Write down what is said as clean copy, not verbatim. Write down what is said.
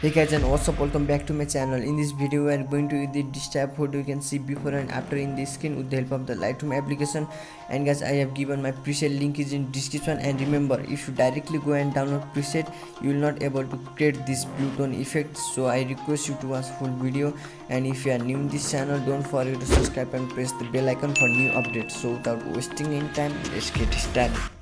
Hey guys, and what's up, welcome back to my channel. In this video we are going to edit this type photo. You can see before and after in the screen with the help of the Lightroom application. And guys, I have given my preset link is in description. And remember, if you directly go and download preset, you will not able to create this blue tone effect. So I request you to watch full video. And if you are new in this channel, don't forget to subscribe and press the bell icon for new updates. So without wasting any time, let's get started.